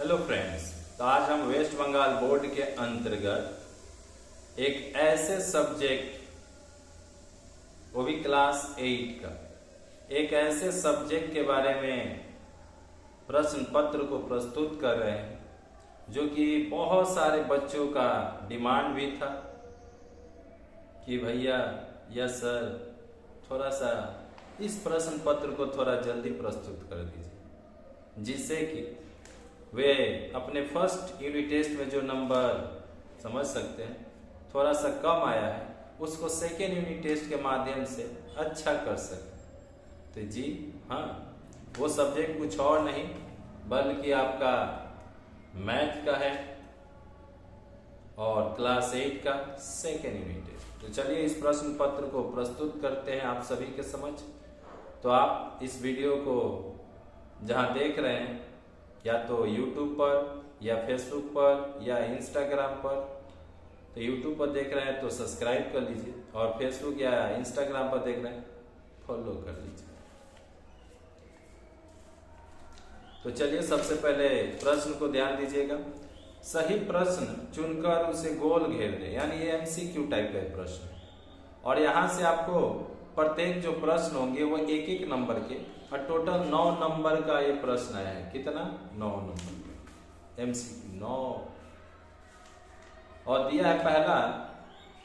Hello friends, तो आज हम वेस्ट बंगाल बोर्ड के अंतर्गत एक ऐसे सब्जेक्ट, वो भी क्लास 8 का एक ऐसे सब्जेक्ट के बारे में प्रश्न पत्र को प्रस्तुत कर रहे हैं जो कि बहुत सारे बच्चों का डिमांड भी था कि भैया या सर थोड़ा सा इस प्रश्न पत्र को थोड़ा जल्दी प्रस्तुत कर दीजिए, जिससे कि वे अपने फर्स्ट यूनिट टेस्ट में जो नंबर समझ सकते हैं थोड़ा सा कम आया है उसको सेकेंड यूनिट टेस्ट के माध्यम से अच्छा कर सकें। तो जी हाँ, वो सब्जेक्ट कुछ और नहीं बल्कि आपका मैथ का है और क्लास 8 का सेकेंड यूनिट टेस्ट। तो चलिए इस प्रश्न पत्र को प्रस्तुत करते हैं आप सभी के समझ। तो आप इस वीडियो को जहाँ देख रहे हैं या तो YouTube पर या Facebook पर या Instagram पर, तो YouTube पर देख रहे हैं तो सब्सक्राइब कर लीजिए और Facebook या Instagram पर देख रहे हैं फॉलो कर लीजिए। तो चलिए सबसे पहले प्रश्न को ध्यान दीजिएगा। सही प्रश्न चुनकर उसे गोल घेर दे, यानी ये MCQ टाइप का प्रश्न है और यहाँ से आपको प्रत्येक जो प्रश्न होंगे वो एक एक नंबर के और टोटल 9 नंबर का ये प्रश्न आया है। कितना? 9 नंबर MCQ 9। और दिया है पहला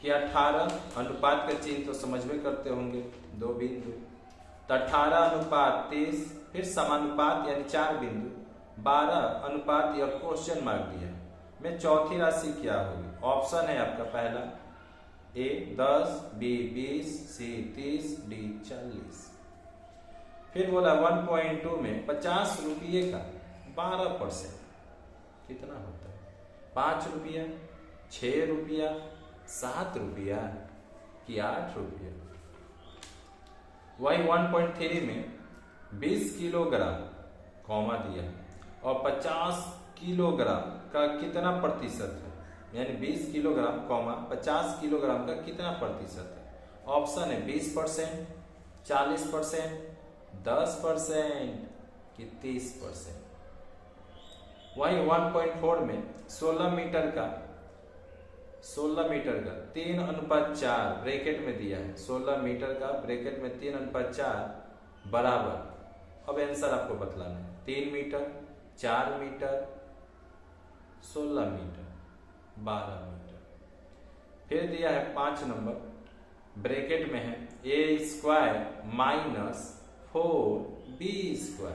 कि 18 अनुपात का चिन्ह तो समझ में करते होंगे, 2 बिंदु, तो 18 अनुपात 30, फिर समानुपात यानी 4 बिंदु, 12 अनुपात यह क्वेश्चन मार्क दिया है में चौथी राशि क्या होगी। ऑप्शन है आपका पहला A 10, B 20, C 30, D 40। फिर बोला 1.2 में 50 रुपये का 12% कितना होता है? 5 रुपया, 6 रुपया, 7 रुपया कि 8 रुपया। वही 1.3 में 20 किलोग्राम कॉमा दिया और 50 किलोग्राम का कितना प्रतिशत है, यानी 20 किलोग्राम कॉमा 50 किलोग्राम का कितना प्रतिशत है। ऑप्शन है 20%, 40%, 10% कि 30%। वही 1.4 में 16 मीटर का 3:4 ब्रैकेट में दिया है। 16 मीटर का ब्रैकेट में 3:4 बराबर, अब आंसर आपको बतलाना है 3 मीटर, 4 मीटर, 16 मीटर, 12 मीटर। फिर दिया है 5 नंबर, ब्रैकेट में है A² माइनस 4B²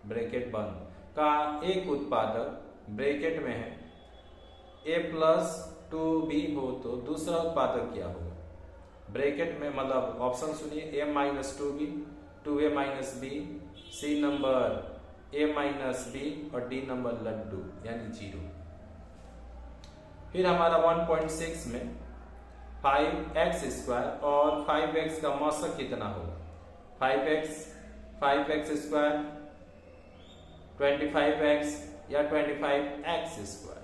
ब्रैकेट बंद का एक उत्पादक ब्रैकेट में है A+2B हो तो दूसरा उत्पादक क्या होगा। ब्रैकेट में मतलब ऑप्शन सुनिए, A-2B, 2A-B, C number A-B और D नंबर लड्डू यानी 0। फिर हमारा 1.6 में 5x² और 5x का मौसक कितना होगा। 5x स्क्वायर, 25x या 25x²।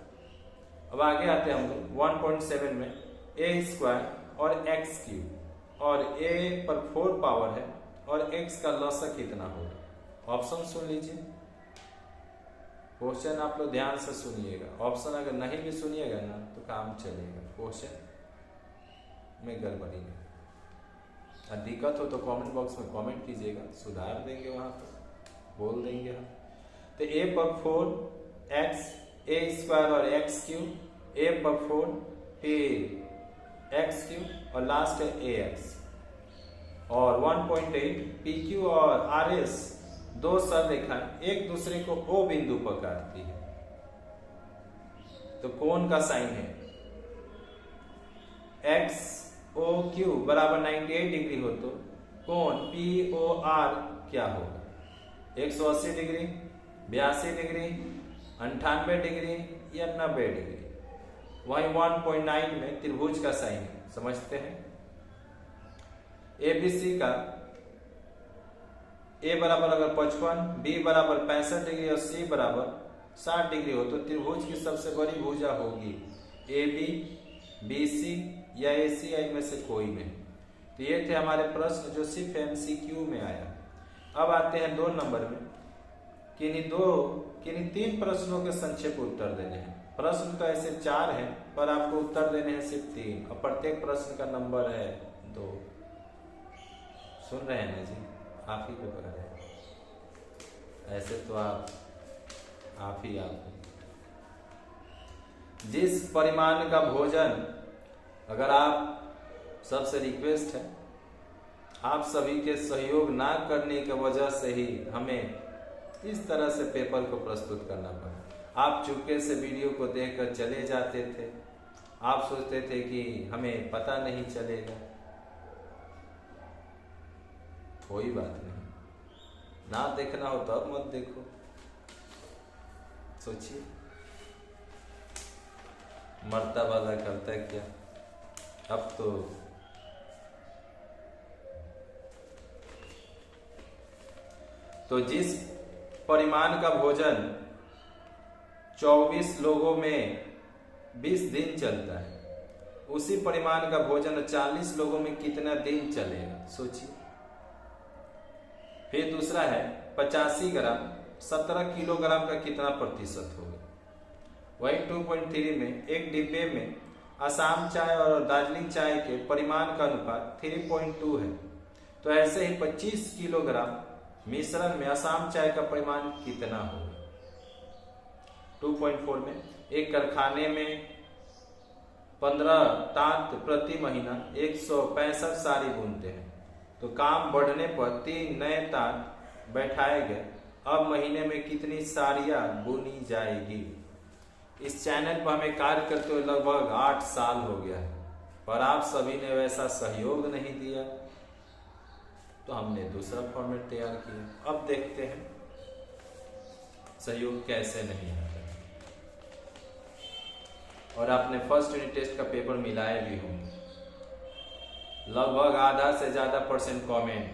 अब आगे आते हैं हम लोग 1.7 में A² और x³ और A पर 4 पावर है और x का लसक कितना होगा। ऑप्शन सुन लीजिए, क्वेश्चन आप लोग ध्यान से सुनिएगा। ऑप्शन अगर नहीं भी सुनिएगा ना तो काम चलेगा, क्वेश्चन में गड़बड़ी नहीं। दिक्कत हो तो कमेंट बॉक्स में कमेंट कीजिएगा, सुधार देंगे, वहां पर बोल देंगे हम। तो A पर 4x, A² और x³, A पर 4 फिर x³ और लास्ट है AX। और 1.8 PQ और RS दो सररेखा एक दूसरे को O बिंदु पर काटती है, तो कोण का साइन है XOQ बराबर 98 डिग्री हो तो कोण POR क्या होगा। 180 डिग्री, 82 डिग्री, 98 डिग्री या 90 डिग्री। वही 1.9 में त्रिभुज का साइन है, समझते हैं। ABC का A बराबर अगर 55, B बराबर 65 डिग्री और C बराबर 60 डिग्री हो तो त्रिभुज की सबसे बड़ी भुजा होगी AB, BC या ACI में से कोई नहीं। तो ये थे हमारे प्रश्न जो सिर्फ MCQ में आया। अब आते हैं 2 नंबर में किन्हीं 3 प्रश्नों के संक्षेप उत्तर देने हैं। प्रश्न तो ऐसे 4 हैं, पर आपको उत्तर देने हैं सिर्फ 3 और प्रत्येक प्रश्न का नंबर है 2। सुन रहे हैं ना जी? आप ही को कह रहे हैं, ऐसे तो आप ही आप। जिस परिमाण का भोजन, अगर आप सबसे रिक्वेस्ट है, आप सभी के सहयोग ना करने की वजह से ही हमें इस तरह से पेपर को प्रस्तुत करना पड़ा। आप चुपके से वीडियो को देखकर चले जाते थे, आप सोचते थे कि हमें पता नहीं चलेगा। कोई बात नहीं, ना देखना हो तो अब मत देखो, सोचिए मरता वाला करता है क्या। अब तो जिस परिमाण का भोजन 24 लोगों में 20 दिन चलता है, उसी परिमाण का भोजन 40 लोगों में कितना दिन चलेगा, सोचिए। फिर दूसरा है 85 ग्राम 17 किलोग्राम का कितना प्रतिशत होगा। वही 2.3 में एक डिब्बे में असम चाय और दार्जिलिंग चाय के परिमाण का अनुपात 3.2 है, तो ऐसे ही 25 किलोग्राम मिश्रण में असम चाय का परिमाण कितना होगा। 2.4 में एक कारखाने में 15 तांत प्रति महीना 165 साड़ी बुनते हैं, तो काम बढ़ने पर 3 नए तांत बैठाए गए। अब महीने में कितनी साड़ियां बुनी जाएगी। इस चैनल पर हमें कार्य करते हुए लगभग 8 साल हो गया है, पर आप सभी ने वैसा सहयोग नहीं दिया, तो हमने दूसरा फॉर्मेट तैयार किया। अब देखते हैं सहयोग कैसे नहीं आता। और आपने फर्स्ट यूनिट टेस्ट का पेपर मिलाए भी होंगे, लगभग आधा से ज्यादा % कॉमेंट,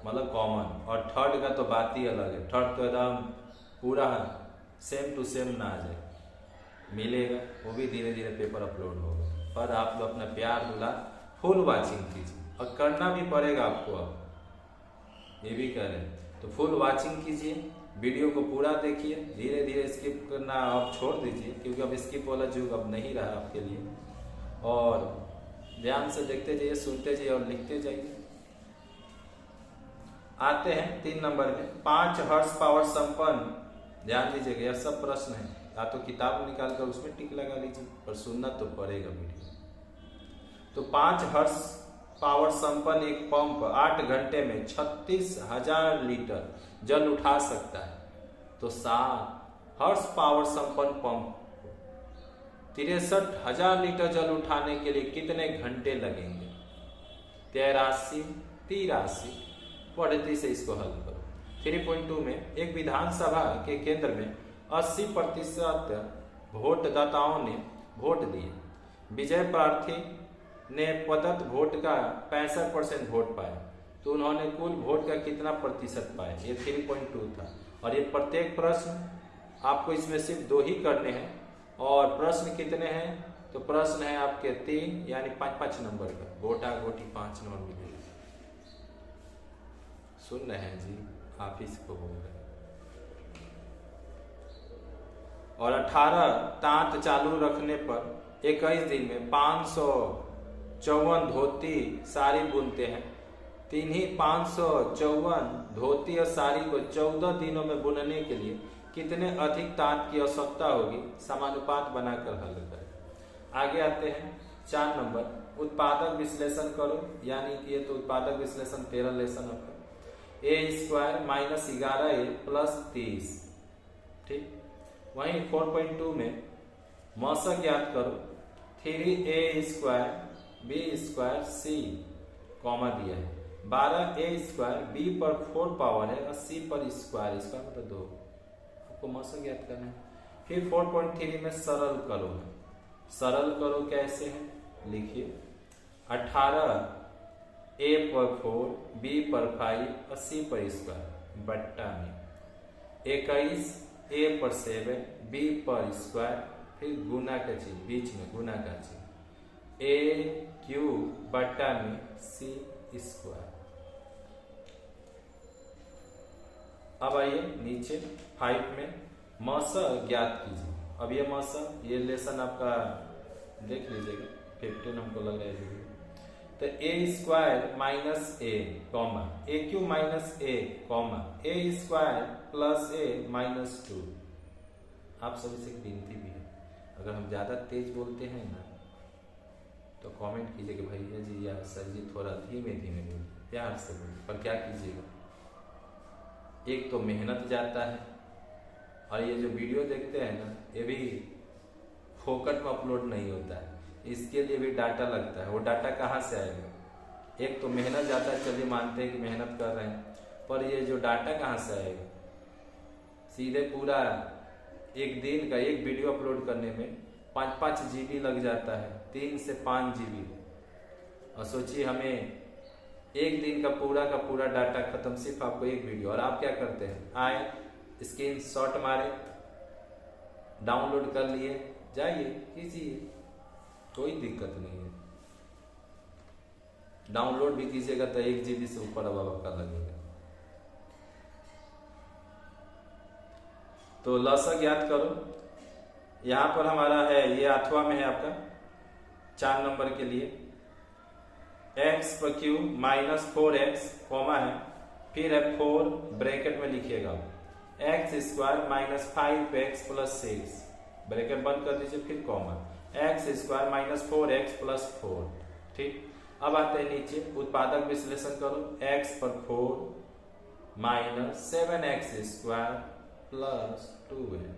मतलब कॉमन। और थर्ड का तो बात ही अलग है, थर्ड तो एकदम पूरा सेम टू सेम ना आ जाए, मिलेगा, वो भी धीरे धीरे पेपर अपलोड होगा। पर आप लोग अपना प्यार दुलार फुल वाचिंग कीजिए, और करना भी पड़ेगा आपको, अब ये भी कह रहे हैं तो फुल वाचिंग कीजिए, वीडियो को पूरा देखिए, धीरे धीरे स्किप करना आप छोड़ दीजिए, क्योंकि अब स्किप वाला युग अब नहीं रहा आपके लिए। और ध्यान से देखते जाइए, सुनते जाइए और लिखते जाइए। आते हैं 3 नंबर में 5 हॉर्स पावर संपन्न। ध्यान दीजिएगा, यह सब प्रश्न है, या तो किताब निकाल कर उसमें टिक लगा लीजिए, पर सुनना तो पड़ेगा वीडियो। तो 5 हॉर्स पावर संपन्न एक पंप 8 घंटे में 36,000 लीटर जल उठा सकता है, तो 7 हॉर्स पावर संपन्न पंप 63,000 लीटर जल उठाने के लिए कितने घंटे लगेंगे। 83 पद्धति से इसको हल करो। 3.2 में एक विधानसभा के केंद्र में 80% वोटदाताओं ने वोट दिए। विजय प्रार्थी ने प्रदत्त वोट का 65% वोट पाए, तो उन्होंने कुल वोट का कितना प्रतिशत पाए। ये 3.2 था। और ये प्रत्येक प्रश्न आपको इसमें सिर्फ 2 ही करने हैं। और प्रश्न कितने हैं, तो प्रश्न है आपके 3 यानी 5-5 नंबर का, गोटा गोटी 5 नंबर मिलेगा। सुन रहे हैं जी, आप इसको बोल रहे हैं। और 18 तांत चालू रखने पर 21 दिन में 554 धोती साड़ी बुनते हैं। इन्हीं 554 धोती और साड़ी को 14 दिनों में बुनने के लिए कितने अधिक तांत की आवश्यकता होगी, समानुपात बनाकर हल करें। आगे आते हैं 4 नंबर, उत्पादक विश्लेषण करो, यानी कि ये तो उत्पादक विश्लेषण 13 लेसन आपका। a² - 11a + 30, ठीक। वहीं 4.2 में मौसक ज्ञात करो। 3a² b² c कॉमा दिया है। 12a² b पर 4 पावर है और c पर स्क्वायर, इसका मतलब 2। आपको मौसक ज्ञात करना है। फिर 4.3 में सरल करो। सरल करो कैसे है, लिखिए। 18 a पर 4 b पर 5 और c पर स्क्वायर बट्टा में 21 a पर 7 b पर स्क्वायर, फिर गुना का चिन्ह, बीच में गुना का चिन्ह, a³ बट्टा में c स्क्वायर। अब आइए नीचे 5 में मस ज्ञात कीजिए। अब ये मस ये लेसन आपका देख लीजिएगा 15 हमको लग रहा है। तो ए स्क्वायर माइनस ए कॉमा ए क्यू माइनस ए कॉमा ए स्क्वायर प्लस ए माइनस 2। आप सभी से विनती भी है, अगर हम ज्यादा तेज बोलते हैं ना तो कमेंट कीजिए कि भैया जी या सर जी थोड़ा धीमे धीमे बोलिए, प्यार से बोलिए। पर क्या कीजिएगा, एक तो मेहनत जाता है और ये जो वीडियो देखते हैं ना ये भी फोकट में अपलोड नहीं होता है, इसके लिए भी डाटा लगता है। वो डाटा कहाँ से आएगा? एक तो मेहनत जाता है, चलिए मानते हैं कि मेहनत कर रहे हैं, पर ये जो डाटा कहाँ से आएगा? सीधे पूरा एक दिन का एक वीडियो अपलोड करने में 5-5 GB लग जाता है, 3 से 5 GB। और सोचिए हमें एक दिन का पूरा डाटा खत्म सिर्फ आपको एक वीडियो, और आप क्या करते हैं? आए स्क्रीन शॉट मारे, डाउनलोड कर लिए, जाइए कीजिए, कोई दिक्कत नहीं है। डाउनलोड भी कीजिएगा तो 1 GB से ऊपर अब आपका लगेगा। तो लसा ज्ञात करो। यहां पर हमारा है, ये 8वां में है आपका 4 नंबर के लिए x पर क्यू माइनस 4x कॉमा है, फिर है 4 ब्रैकेट में लिखिएगा x square minus 5x plus 6 bracket बंद कर दीजिए, फिर comma x square minus 4x plus 4। ठीक, अब आते हैं नीचे उत्पादक विश्लेषण करो। x पर 4 माइनस 7x स्क्वायर प्लस 2 है,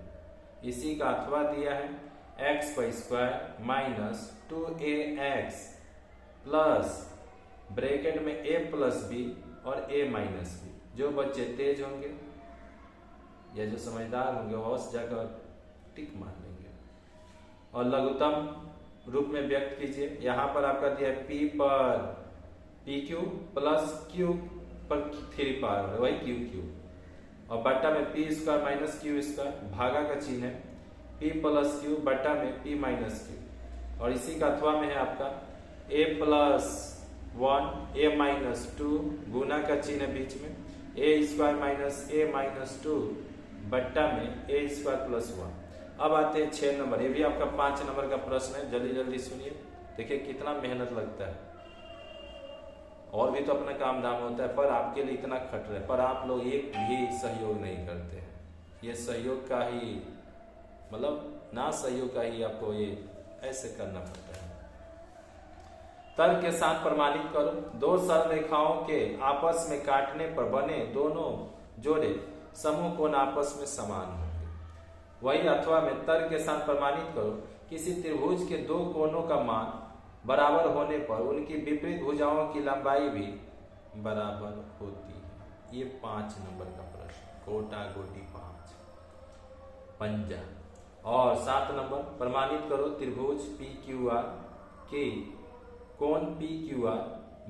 इसी का अथवा दिया है x पर square minus 2ax plus bracket में a प्लस b और a माइनस b। जो बच्चे तेज होंगे या जो समझदार होंगे वो उस जगह टिक मार लेंगे। और लघुत्तम रूप में व्यक्त कीजिए। यहाँ पर आपका दिया है p पर pq प्लस q पर 3 पावर वही qq, और बट्टा में p square minus q square, भागा का चिन्ह है p प्लस q बट्टा में p माइनस q, और इसी का अथवा में है आपका a प्लस 1 a माइनस 2, गुना का चिन्ह है बीच में a square minus a minus 2 बट्टा में a स्क्वायर प्लस 1। अब आते हैं 6 नंबर, ये भी आपका 5 नंबर का प्रश्न है, जल्दी जल्दी सुनिए। देखिए कितना मेहनत लगता है, और भी तो अपना काम धाम होता है, पर आपके लिए इतना खट रहे, पर आप लोग एक भी सहयोग नहीं करते हैं। ये सहयोग का ही मतलब ना सहयोग का ही आपको ये ऐसे करना पड़ता है। तर्क के साथ प्रमाणित करो। 2 सरल रेखाओं के आपस में काटने पर बने दोनों जोड़े समूह कोण आपस में समान होंगे। वही अथवा में तर्क के साथ प्रमाणित करो। किसी त्रिभुज के 2 कोणों का मान बराबर होने पर उनकी विपरीत भुजाओं की लंबाई भी बराबर होती है। ये 5 नंबर का प्रश्न, गोटा गोटी 5 पंजा। और 7 नंबर, प्रमाणित करो त्रिभुज PQR के कोण PQR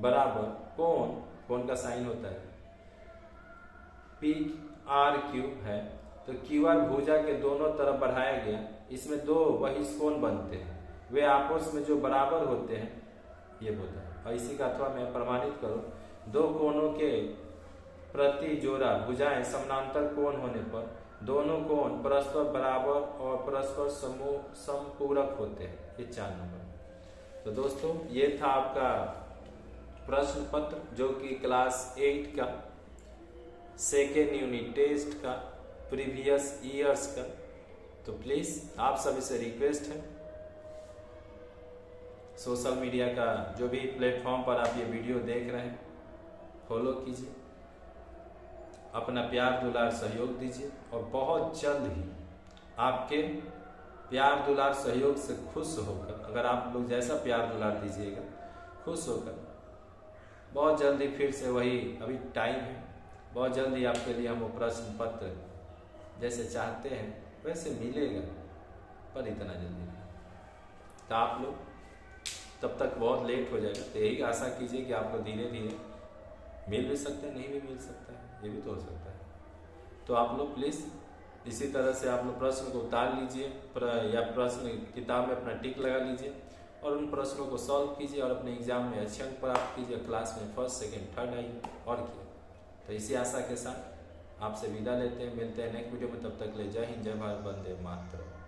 बराबर कोण का साइन होता है PRQ है, तो QR भुजा के दोनों तरफ बढ़ाया गया, इसमें 2 बहिष्कोण बनते हैं, वे आपस में जो बराबर होते हैं ये होता है। और इसी का अथवा में प्रमाणित करो 2 कोणों के प्रति जोड़ा भुजाएं समानांतर कोण होने पर दोनों कोण परस्पर बराबर और परस्पर समपूरक होते हैं। ये 4 नंबर। तो दोस्तों ये था आपका प्रश्न पत्र, जो कि क्लास 8 का सेकेंड यूनिट टेस्ट का प्रीवियस ईयर्स का। तो प्लीज आप सभी से रिक्वेस्ट है, सोशल मीडिया का जो भी प्लेटफॉर्म पर आप ये वीडियो देख रहे हैं फॉलो कीजिए, अपना प्यार दुलार सहयोग दीजिए, और बहुत जल्द ही आपके प्यार दुलार सहयोग से खुश होकर, अगर आप लोग जैसा प्यार दुलार दीजिएगा खुश होकर, बहुत जल्दी फिर से वही, अभी टाइम है, बहुत जल्दी आपके लिए हम वो प्रश्न पत्र जैसे चाहते हैं वैसे मिलेगा, पर इतना जल्दी नहीं। तो आप लोग तब तक बहुत लेट हो जाएगा, तो यही आशा कीजिए कि आपको धीरे धीरे मिल भी सकते हैं, नहीं भी मिल सकता है, ये भी तो हो सकता है। तो आप लोग प्लीज़ इसी तरह से आप लोग प्रश्न को उतार लीजिए, या प्रश्न किताब में अपना टिक लगा लीजिए और उन प्रश्नों को सॉल्व कीजिए और अपने एग्जाम में अच्छे अंक प्राप्त कीजिए, क्लास में फर्स्ट सेकंड थर्ड आइए, और क्या। तो इसी आशा के साथ आपसे विदा लेते हैं, मिलते हैं नेक्स्ट वीडियो में। तब तक ले जय हिंद, जय भारत, वंदे मातरम।